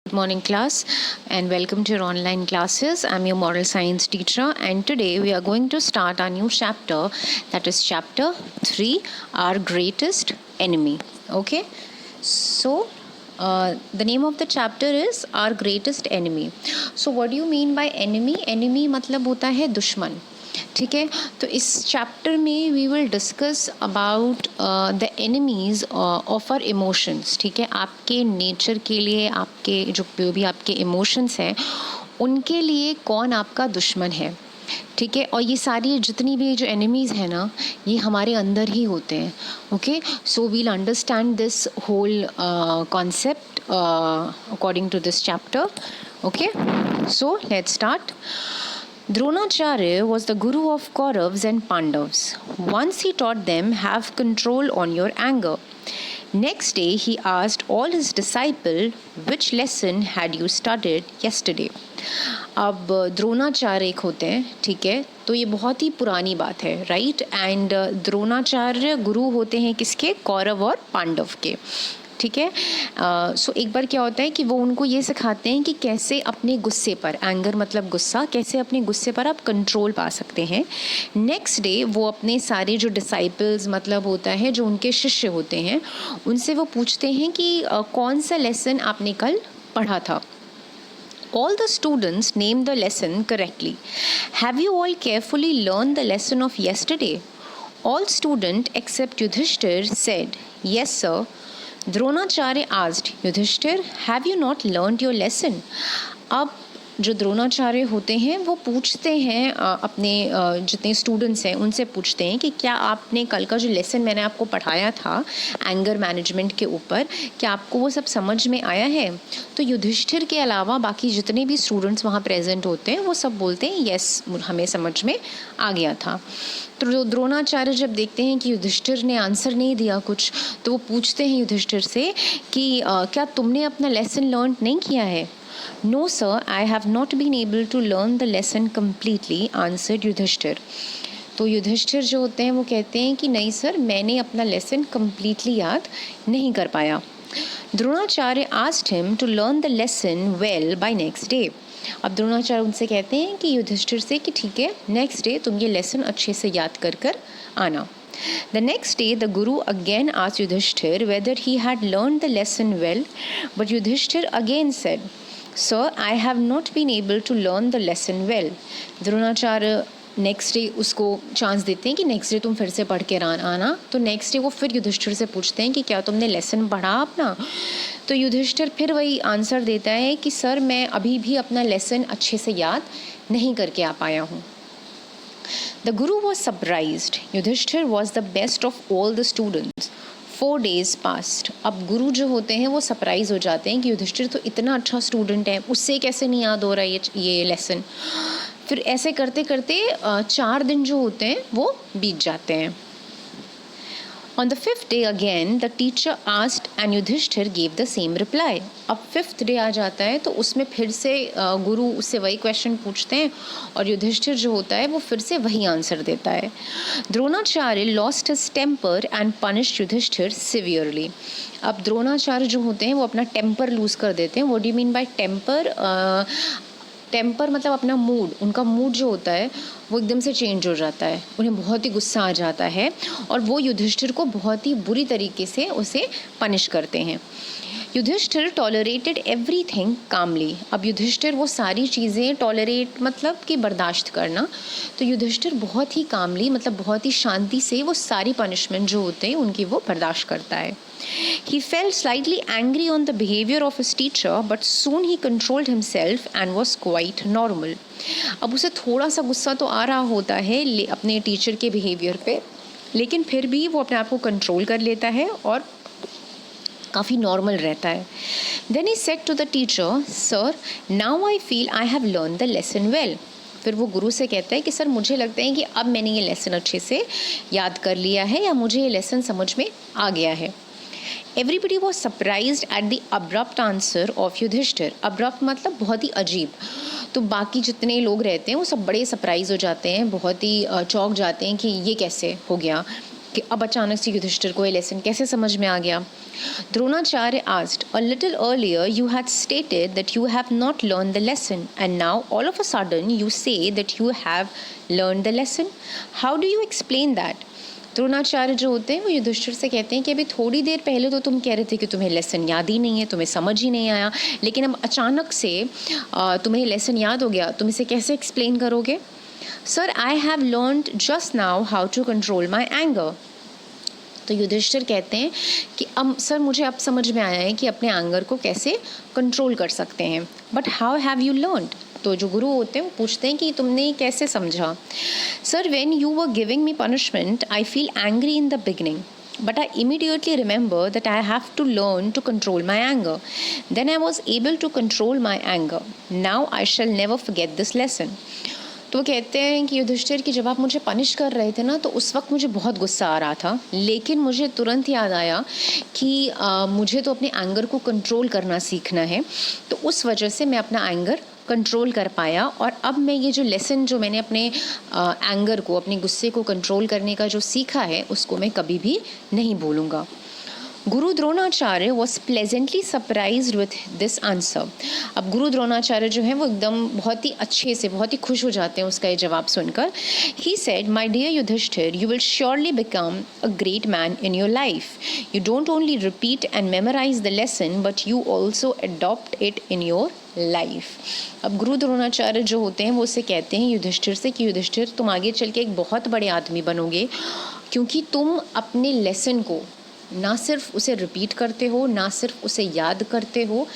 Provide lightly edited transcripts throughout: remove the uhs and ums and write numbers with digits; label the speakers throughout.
Speaker 1: Good morning class and welcome to your online classes. I'm your moral science teacher and today we are going to start our new chapter, that is chapter 3, our greatest enemy. Okay, so the name of the chapter is our greatest enemy. So what do you mean by enemy? Enemy मतलब होता है दुश्मन. ठीक है, तो इस chapter में we will discuss about the enemies of our emotions. ठीक है, आपके नेचर के लिए, आपके जो भी आपके इमोशंस हैं उनके लिए कौन आपका दुश्मन है. ठीक है, और ये सारी जितनी भी जो एनिमीज़ हैं ना, ये हमारे अंदर ही होते हैं. Okay, so we'll understand this whole concept according to this chapter. Okay, so let's start. Dronacharya was the guru of Kauravas and Pandavas. Once he taught them, have control on your anger. Next day he asked all his disciples, which lesson had you studied yesterday? अब द्रोणाचार्य एक होते हैं. ठीक है, तो ये बहुत ही पुरानी बात है, राइट. एंड द्रोणाचार्य गुरु होते हैं किसके? कौरव और पांडव के. ठीक है, सो एक बार क्या होता है कि वो उनको ये सिखाते हैं कि कैसे अपने गुस्से पर, एंगर मतलब गुस्सा, कैसे अपने गुस्से पर आप कंट्रोल पा सकते हैं. नेक्स्ट डे वो अपने सारे जो डिसाइपल्स मतलब होता है, जो उनके शिष्य होते हैं, उनसे वो पूछते हैं कि कौन सा लेसन आपने कल पढ़ा था. All the students named the lesson correctly. Have you all carefully learned the lesson of yesterday? All students except Yudhishthir said, yes sir. Dronacharya asked Yudhishthir, have you not learned your lesson? अब जो द्रोणाचार्य होते हैं वो पूछते हैं अपने जितने students हैं उनसे पूछते हैं कि क्या आपने कल का जो लेसन मैंने आपको पढ़ाया था एंगर मैनेजमेंट के ऊपर, क्या आपको वो सब समझ में आया है. तो युधिष्ठिर के अलावा बाकी जितने भी स्टूडेंट्स वहाँ प्रेजेंट होते हैं वो सब बोलते हैं यस, हमें समझ में आ गया था. तो द्रोणाचार्य जब देखते हैं कि युधिष्ठिर ने आंसर नहीं दिया कुछ, तो वो पूछते हैं युधिष्ठिर से कि क्या तुमने अपना लेसन लर्न नहीं किया है. No sir, I have not been able to learn the lesson completely, answered Yudhishthir. तो युधिष्ठिर जो होते हैं वो कहते हैं कि नहीं सर, मैंने अपना लेसन कम्प्लीटली याद नहीं कर पाया. Dronacharya asked him to learn the lesson well by next day. अब द्रोणाचार्य उनसे कहते हैं कि युधिष्ठिर से कि ठीक है, नेक्स्ट डे तुम ये लेसन अच्छे से याद कर आना. The next day the Guru again asked Yudhishthir whether he had learned the lesson well, but Yudhishthir again said, Sir, I have not been able to learn the lesson well. Dronacharya next day उसको chance देते हैं कि next day तुम फिर से पढ़ के आना. तो नेक्स्ट डे वो फिर युधिष्ठिर से पूछते हैं कि क्या तुमने लेसन पढ़ा अपना. तो युधिष्ठिर फिर वही आंसर देता है कि सर, मैं अभी भी अपना लेसन अच्छे से याद नहीं करके आ पाया हूँ. The Guru was surprised. Yudhishthir was the best of all the students. 4 days passed. अब गुरु जो होते हैं वो सरप्राइज हो जाते हैं कि युधिष्ठिर तो इतना अच्छा स्टूडेंट है, उससे कैसे नहीं याद हो रहा है ये लेसन. फिर ऐसे करते करते 4 दिन जो होते हैं वो बीत जाते हैं. On the 5th day again, the teacher asked and Yudhishthir gave the same reply. अब 5th day आ जाता है तो उसमें फिर से गुरु उससे वही क्वेश्चन पूछते हैं और युधिष्ठिर जो होता है वो फिर से वही आंसर देता है. Dronacharya lost his temper and punished Yudhishthir severely. अब द्रोणाचार्य जो होते हैं वो अपना टेम्पर लूज़ कर देते हैं. What do you mean by temper? Temper मतलब अपना मूड, उनका मूड जो होता है वो एकदम से चेंज हो जाता है, उन्हें बहुत ही गुस्सा आ जाता है और वो युधिष्ठिर को बहुत ही बुरी तरीके से उसे पनिश करते हैं. युधिष्ठिर टॉलरेटेड एवरीथिंग कामली. अब युधिष्ठिर वो सारी चीज़ें टॉलरेट मतलब कि बर्दाश्त करना, तो युधिष्ठिर बहुत ही कामली मतलब बहुत ही शांति से वो सारी पनिशमेंट जो होते हैं उनकी वो बर्दाश्त करता है. He felt slightly angry on the behavior of his teacher, but soon he controlled himself and was quite normal. अब उसे थोड़ा सा गुस्सा तो आ रहा होता है अपने टीचर के बिहेवियर पे, लेकिन फिर भी वो अपने आप को कंट्रोल कर लेता है और काफ़ी नॉर्मल रहता है. Then he said to the teacher, Sir, now I feel I have learned the lesson well. फिर वो गुरु से कहता है कि सर, मुझे लगता है कि अब मैंने ये लेसन अच्छे से याद कर लिया है या मुझे ये लेसन समझ में आ गया है. Everybody was surprised at the abrupt answer of Yudhishthir. abrupt मतलब बहुत ही अजीब. तो बाकी जितने लोग रहते हैं वो सब बड़े सरप्राइज हो जाते हैं, बहुत ही चौंक जाते हैं कि ये कैसे हो गया. कि अब अचानक से युधिष्ठिर को ये लेसन कैसे समझ में आ गया. Dronacharya asked, a little earlier you had stated that you have not learned the lesson, and now all of a sudden you say that you have learned the lesson. How do you explain that? Dronacharya जो होते हैं वो युधिष्ठिर से कहते हैं कि अभी थोड़ी देर पहले तो तुम कह रहे थे कि तुम्हें लेसन याद ही नहीं है, तुम्हें समझ ही नहीं आया, लेकिन अब अचानक से तुम्हें लेसन याद हो गया, तुम इसे कैसे एक्सप्लेन करोगे? Sir, I have learned just now how to control my anger. तो युधिष्ठिर कहते हैं कि अब सर मुझे अब समझ में आया है कि अपने एंगर को कैसे कंट्रोल कर सकते हैं. But how have you learned? तो जो गुरु होते हैं वो पूछते हैं कि तुमने कैसे समझा. Sir, when you were giving me punishment I feel angry in the beginning, but I immediately remember that I have to learn to control my anger. Then I was able to control my anger. Now I shall never forget this lesson. तो कहते हैं कि युधिष्ठिर कि जब आप मुझे punish कर रहे थे ना तो उस वक्त मुझे बहुत गुस्सा आ रहा था, लेकिन मुझे तुरंत याद आया कि मुझे तो अपने एंगर को कंट्रोल करना सीखना है, तो उस वजह से मैं अपना एंगर कंट्रोल कर पाया. और अब मैं ये जो लेसन जो मैंने अपने एंगर को, अपने गुस्से को कंट्रोल करने का जो सीखा है, उसको मैं कभी भी नहीं भूलूँगा. गुरु Dronacharya was pleasantly surprised with this answer. अब गुरु द्रोणाचार्य जो है वो एकदम बहुत ही अच्छे से, बहुत ही खुश हो जाते हैं उसका ये जवाब सुनकर. He said, my dear Yudhishthir, you will surely become a great man in your life. You don't only repeat and memorise the lesson but you also adopt it in your life. अब गुरु द्रोणाचार्य जो होते हैं वो उससे कहते हैं युधिष्ठिर से कि युधिष्ठिर, तुम आगे चल के एक बहुत बड़े आदमी बनोगे, क्योंकि तुम अपने लेसन को ना सिर्फ उसे रिपीट करते हो, ना सिर्फ उसे याद करते हो,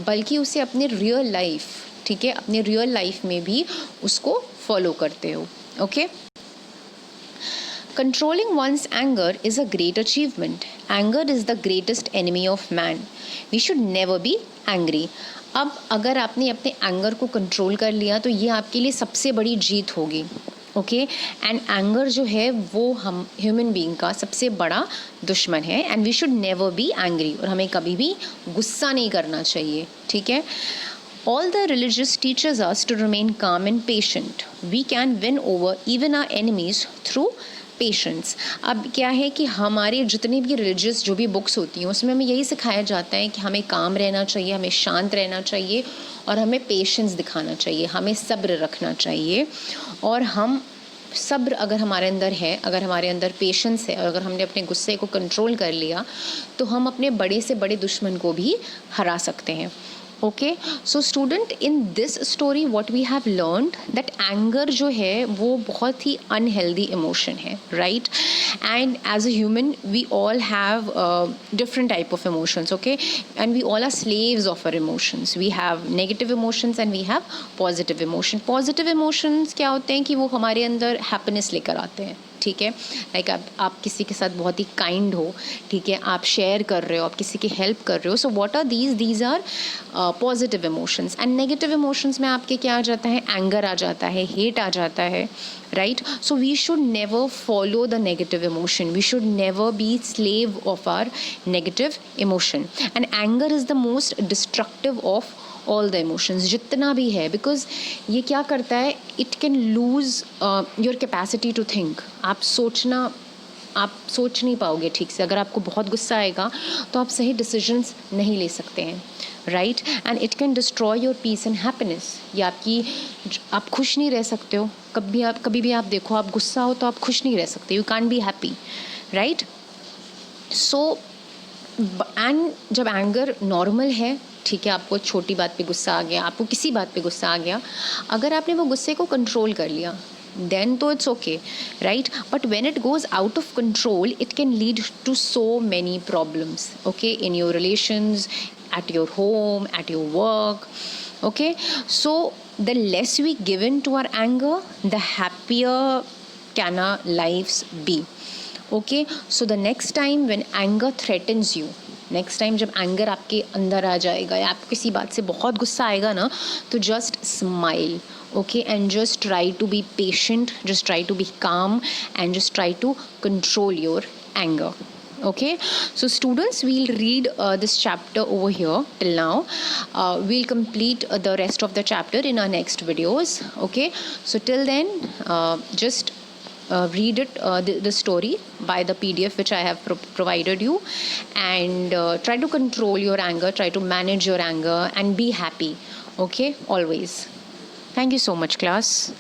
Speaker 1: बल्कि उसे अपने रियल लाइफ, ठीक है, अपने रियल लाइफ में भी उसको फॉलो करते हो. Okay. Controlling one's anger is a great achievement. Anger is the greatest enemy of man. We should never be angry. अब अगर आपने अपने एंगर को कंट्रोल कर लिया तो ये आपके लिए सबसे बड़ी जीत होगी. ओके. एंड एंगर जो है वो हम ह्यूमन बीइंग का सबसे बड़ा दुश्मन है. And we should never be angry, और हमें कभी भी गुस्सा नहीं करना चाहिए. ठीक है. All the religious teaches us to remain calm and patient. We can win over even our enemies through patience. अब क्या है कि हमारे जितने भी रिलीजियस जो भी बुक्स होती हैं उसमें हमें यही सिखाया जाता है कि हमें काम रहना चाहिए, हमें शांत रहना चाहिए, और हमें पेशेंस दिखाना चाहिए, हमें सब्र रखना चाहिए. और हम सब्र अगर हमारे अंदर है, अगर हमारे अंदर पेशेंस है, और अगर हमने अपने गुस्से को कंट्रोल कर लिया तो हम अपने बड़े से बड़े दुश्मन को भी हरा सकते हैं. Okay. So student, in this story what we have learned that anger जो है वो बहुत ही अनहेल्दी इमोशन है, right. And as a human we all have different type of emotions. Okay. And we all are slaves of our emotions. We have negative emotions and we have positive emotion. Positive emotions क्या होते हैं कि वो हमारे अंदर happiness लेकर आते हैं. ठीक है. लाइक आप किसी के साथ बहुत ही काइंड हो, ठीक है, आप शेयर कर रहे हो, आप किसी की हेल्प कर रहे हो. So what are these are positive emotions. And negative emotions में आपके क्या आ जाता है? एंगर आ जाता है, हेट आ जाता है, right. So we should never follow the negative emotion. We should never be slave of our negative emotion. And anger is the most destructive of all the emotions, जितना भी है, बिकॉज ये क्या करता है, it can lose your capacity to think. आप सोच नहीं पाओगे ठीक से. अगर आपको बहुत गुस्सा आएगा तो आप सही डिसीजंस नहीं ले सकते हैं, right. And it can destroy your peace and happiness. या आप खुश नहीं रह सकते हो. कभी भी आप देखो, आप गुस्सा हो तो आप खुश नहीं रह सकते. You can't be happy, right. So and जब एंगर नॉर्मल है, ठीक है, आपको छोटी बात पे गुस्सा आ गया, आपको किसी बात पे गुस्सा आ गया, अगर आपने वो गुस्से को कंट्रोल कर लिया then तो it's okay, right. But when it goes out of control, it can lead to so many problems, okay, in your relations, at your home, at your work. Okay. So the less we give in to our anger, the happier can our lives be. Okay. So the next time when anger threatens you, next time जब anger आपके अंदर आ जाएगा या आपको किसी बात से बहुत गुस्सा आएगा ना, तो just smile, okay, and just try to be patient, just try to be calm, and just try to control your anger. Okay, so students, we'll read this chapter over here till now. We'll complete the rest of the chapter in our next videos. Okay, so till then, just read it, the story by the PDF which I have provided you, and try to control your anger, try to manage your anger, and be happy. Okay, always. Thank you so much, class.